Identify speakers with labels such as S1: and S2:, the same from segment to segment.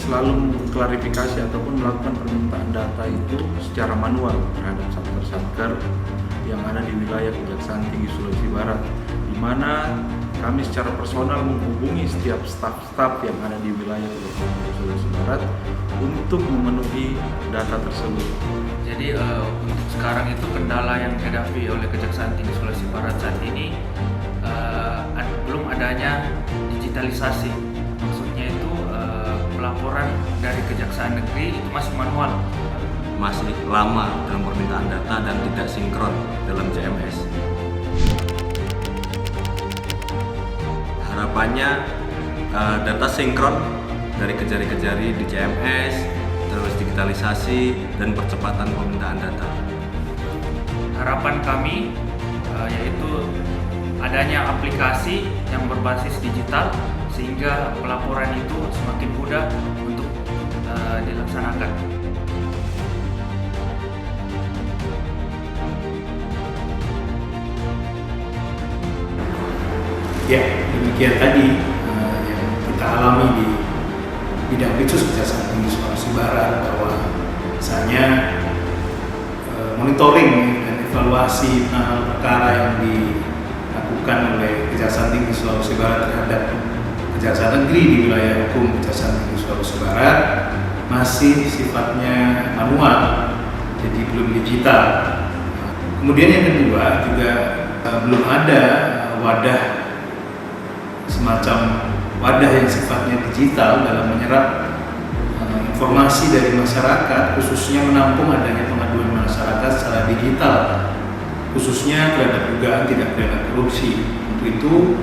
S1: selalu mengklarifikasi ataupun melakukan permintaan data itu secara manual terhadap satker-satker yang ada di wilayah Kejaksaan Tinggi Sulawesi Barat, di mana kami secara personal menghubungi setiap staf-staf yang ada di wilayah Kejaksaan Tinggi Sulawesi Barat untuk memenuhi data tersebut.
S2: Jadi untuk sekarang itu kendala yang dihadapi oleh Kejaksaan Tinggi Sulawesi Barat saat ini belum adanya digitalisasi. Maksudnya itu pelaporan dari Kejaksaan Negeri itu masih manual.
S3: Masih lama dalam permintaan data dan tidak sinkron dalam CMS. Harapannya data sinkron dari kejari-kejari di CMS, terus digitalisasi dan percepatan permintaan data.
S2: Harapan kami yaitu adanya aplikasi yang berbasis digital sehingga pelaporan itu semakin mudah untuk dilaksanakan.
S4: Ya, demikian tadi yang kita alami di bidang Pitsus Kejaksaan Tinggi Sulawesi Barat, bahwa misalnya monitoring dan evaluasi penanganan perkara yang dilakukan oleh Kejaksaan Tinggi Sulawesi Barat terhadap Kejaksaan Negeri di wilayah hukum Kejaksaan Tinggi Sulawesi Barat masih sifatnya manual, jadi belum digital. Kemudian yang kedua juga belum ada wadah semacam wadah yang sifatnya digital dalam menyerap informasi dari masyarakat, khususnya menampung adanya pengaduan masyarakat secara digital, khususnya terhadap dugaan tindak pidana korupsi. Untuk itu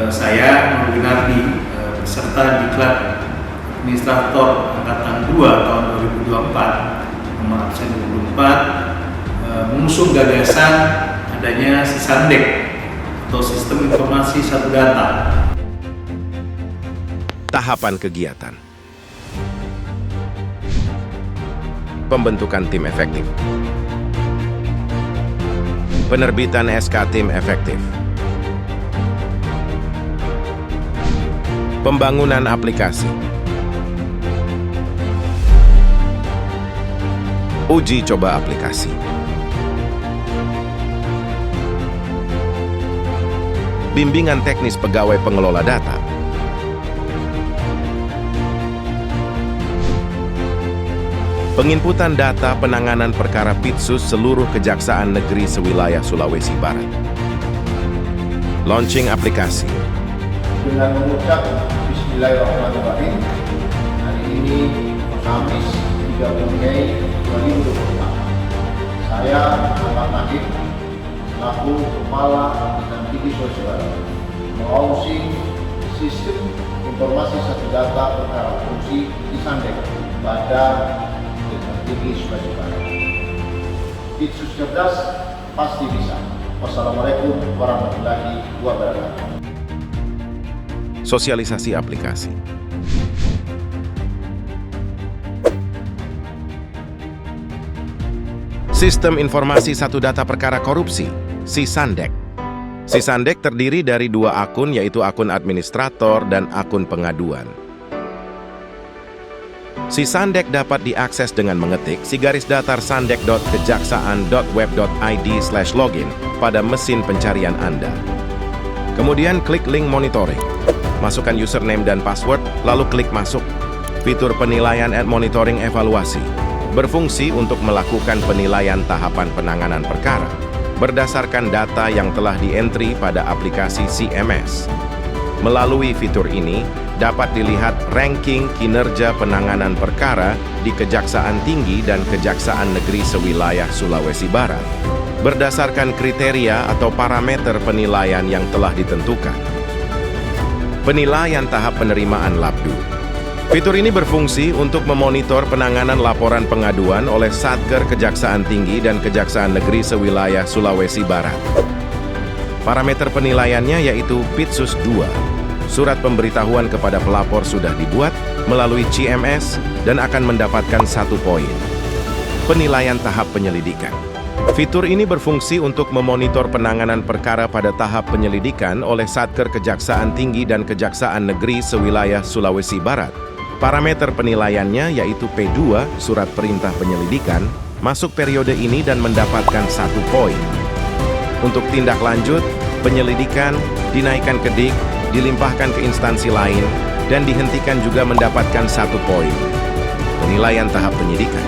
S4: saya Winardi beserta Diklat Administrator Angkatan 2 tahun 2024 nomor absen 24 mengusung gagasan adanya Sisandek atau Sistem Informasi Satu Data.
S5: Tahapan kegiatan. Pembentukan tim efektif. Penerbitan SK tim efektif. Pembangunan aplikasi. Uji coba aplikasi. Bimbingan teknis pegawai pengelola data. Penginputan data penanganan perkara Pitsus seluruh Kejaksaan Negeri sewilayah Sulawesi Barat. Launching aplikasi.
S6: Dengan mengucap Bismillahirrahmanirrahim, hari ini Kamis 30 Mei 2024, saya Ahmad Najib selaku Kepala Kejaksaan Tinggi Sulawesi Barat melaunching Sistem Informasi Satu Data Perkara Korupsi Sisandek pada Kejaksaan Tinggi Sulawesi Barat. Pitsus cerdas pasti bisa. Wassalamualaikum warahmatullahi wabarakatuh.
S5: Sosialisasi aplikasi. Sistem Informasi Satu Data Perkara Korupsi, Sisandek. Sisandek terdiri dari dua akun, yaitu akun administrator dan akun pengaduan. Sisandek dapat diakses dengan mengetik /sandek.kejaksaan.web.id/login pada mesin pencarian Anda. Kemudian klik link monitoring. Masukkan username dan password, lalu klik masuk. Fitur penilaian and monitoring evaluasi berfungsi untuk melakukan penilaian tahapan penanganan perkara berdasarkan data yang telah di-entry pada aplikasi CMS. Melalui fitur ini, dapat dilihat ranking kinerja penanganan perkara di Kejaksaan Tinggi dan Kejaksaan Negeri sewilayah Sulawesi Barat berdasarkan kriteria atau parameter penilaian yang telah ditentukan. Penilaian tahap penerimaan Labdu. Fitur ini berfungsi untuk memonitor penanganan laporan pengaduan oleh Satker Kejaksaan Tinggi dan Kejaksaan Negeri sewilayah Sulawesi Barat. Parameter penilaiannya yaitu Pitsus 2. Surat pemberitahuan kepada pelapor sudah dibuat melalui CMS dan akan mendapatkan 1 poin. Penilaian tahap penyelidikan. Fitur ini berfungsi untuk memonitor penanganan perkara pada tahap penyelidikan oleh Satker Kejaksaan Tinggi dan Kejaksaan Negeri sewilayah Sulawesi Barat. Parameter penilaiannya yaitu P2, surat perintah penyelidikan, masuk periode ini dan mendapatkan 1 poin. Untuk tindak lanjut, penyelidikan, dinaikkan ke DIK, dilimpahkan ke instansi lain, dan dihentikan juga mendapatkan 1 poin. Penilaian tahap penyidikan.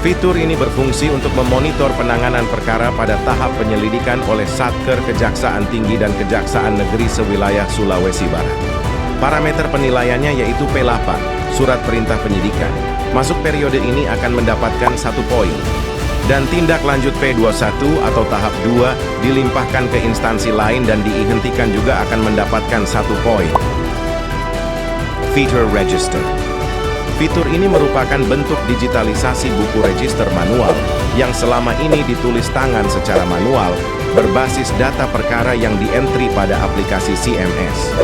S5: Fitur ini berfungsi untuk memonitor penanganan perkara pada tahap penyelidikan oleh Satker Kejaksaan Tinggi dan Kejaksaan Negeri sewilayah Sulawesi Barat. Parameter penilaiannya yaitu P8, surat perintah penyidikan. Masuk periode ini akan mendapatkan 1 poin. Dan tindak lanjut P21 atau tahap 2 dilimpahkan ke instansi lain dan dihentikan juga akan mendapatkan 1 poin. Fitur Register. Fitur ini merupakan bentuk digitalisasi buku register manual yang selama ini ditulis tangan secara manual berbasis data perkara yang di-entry pada aplikasi CMS.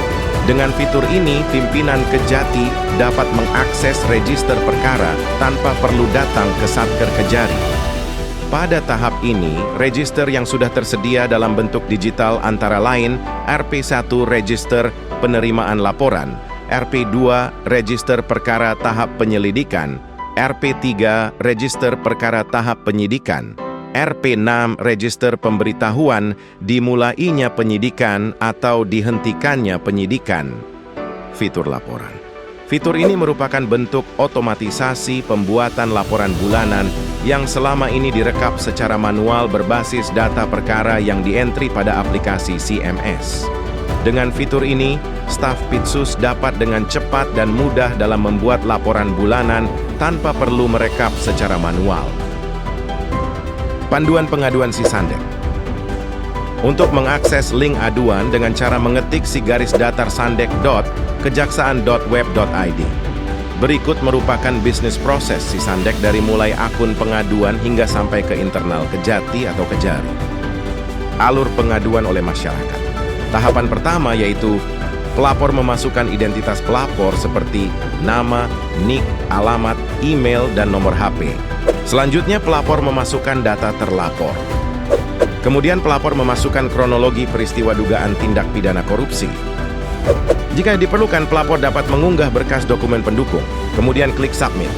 S5: Dengan fitur ini, pimpinan Kejati dapat mengakses register perkara tanpa perlu datang ke Satker Kejari. Pada tahap ini, register yang sudah tersedia dalam bentuk digital antara lain RP1 Register Penerimaan Laporan, RP2 Register Perkara Tahap Penyelidikan, RP3 Register Perkara Tahap Penyidikan, RP6 Register Pemberitahuan dimulainya penyidikan atau dihentikannya penyidikan. Fitur laporan. Fitur ini merupakan bentuk otomatisasi pembuatan laporan bulanan yang selama ini direkap secara manual berbasis data perkara yang di-entry pada aplikasi CMS. Dengan fitur ini, staf Pitsus dapat dengan cepat dan mudah dalam membuat laporan bulanan tanpa perlu merekap secara manual. Panduan pengaduan Sisandek. Untuk mengakses link aduan dengan cara mengetik /sandek.kejaksaan.web.id. Berikut merupakan bisnis proses Sisandek dari mulai akun pengaduan hingga sampai ke internal Kejati atau Kejari. Alur pengaduan oleh masyarakat. Tahapan pertama yaitu pelapor memasukkan identitas pelapor seperti nama, nik, alamat, email, dan nomor HP. Selanjutnya pelapor memasukkan data terlapor. Kemudian pelapor memasukkan kronologi peristiwa dugaan tindak pidana korupsi. Jika diperlukan, pelapor dapat mengunggah berkas dokumen pendukung, kemudian klik submit.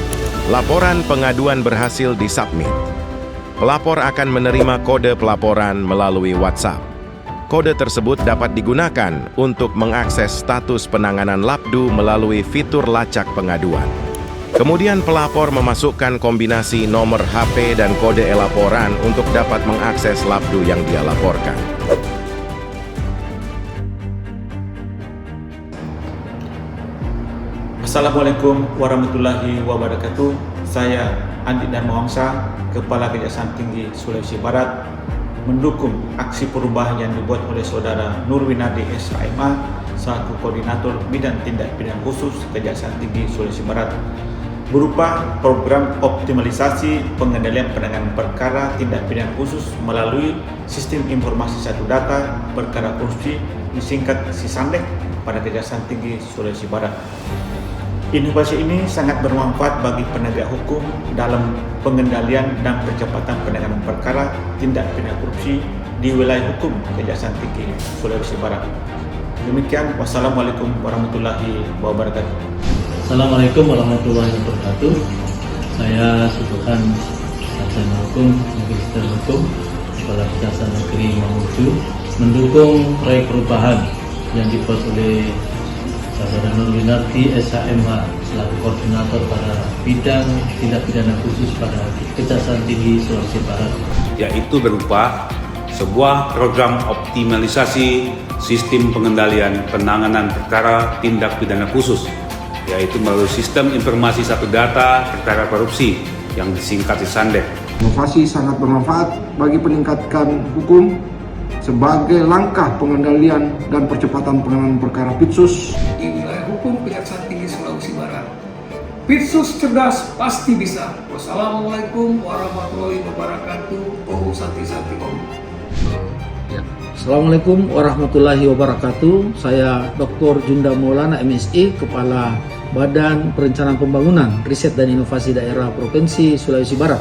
S5: Laporan pengaduan berhasil disubmit. Pelapor akan menerima kode pelaporan melalui WhatsApp. Kode tersebut dapat digunakan untuk mengakses status penanganan LAPDU melalui fitur lacak pengaduan. Kemudian pelapor memasukkan kombinasi nomor HP dan kode e-laporan untuk dapat mengakses LAPDU yang dia laporkan.
S7: Assalamualaikum warahmatullahi wabarakatuh. Saya Andi Darmawangsa, Kepala Kejaksaan Tinggi Sulawesi Barat, mendukung aksi perubahan yang dibuat oleh Saudara Nurwinardi SHMH selaku Koordinator Bidang Tindak Pidana Khusus Kejaksaan Tinggi Sulawesi Barat berupa program optimalisasi pengendalian penanganan perkara tindak pidana khusus melalui Sistem Informasi Satu Data Perkara Korupsi disingkat Sisandek pada Kejaksaan Tinggi Sulawesi Barat. Inovasi ini sangat bermanfaat bagi penegak hukum dalam pengendalian dan percepatan penanganan perkara tindak pidana korupsi di wilayah hukum Kejaksaan Tinggi Sulawesi Barat. Demikian, wassalamualaikum warahmatullahi wabarakatuh.
S8: Assalamualaikum warahmatullahi wabarakatuh. Saya Subhan Sarjana Hukum, Magister Hukum, Kepala Kejaksaan Negeri Mamuju, mendukung proyek perubahan yang dibuat oleh Saudara Nurwinardi SHMH selaku Koordinator pada bidang tindak pidana khusus pada Kejaksaan Tinggi Sulawesi Barat,
S9: yaitu berupa sebuah program optimalisasi sistem pengendalian penanganan perkara tindak pidana khusus, yaitu melalui Sistem Informasi Satu Data Perkara Korupsi yang disingkat Sisandek.
S10: Inovasi sangat bermanfaat bagi peningkatan hukum sebagai langkah pengendalian dan percepatan penanganan perkara Pitsus
S11: di wilayah hukum Kejaksaan Tinggi Sulawesi Barat. Pitsus cerdas pasti bisa. Wassalamualaikum warahmatullahi wabarakatuh. Om Santi Santi Om.
S12: Assalamualaikum warahmatullahi wabarakatuh. Saya Dr. Junda Maulana MSI, Kepala Badan Perencanaan Pembangunan, Riset dan Inovasi Daerah Provinsi Sulawesi Barat,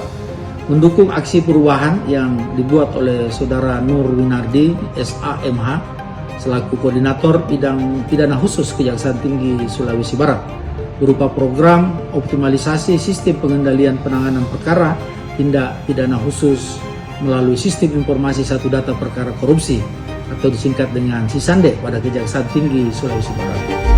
S12: mendukung aksi perubahan yang dibuat oleh Saudara Nurwinardi SHMH selaku Koordinator Bidang Pidana Khusus Kejaksaan Tinggi Sulawesi Barat berupa program optimalisasi sistem pengendalian penanganan perkara tindak pidana khusus melalui sistem informasi satu data perkara korupsi atau disingkat dengan SISANDE pada Kejaksaan Tinggi Sulawesi Barat.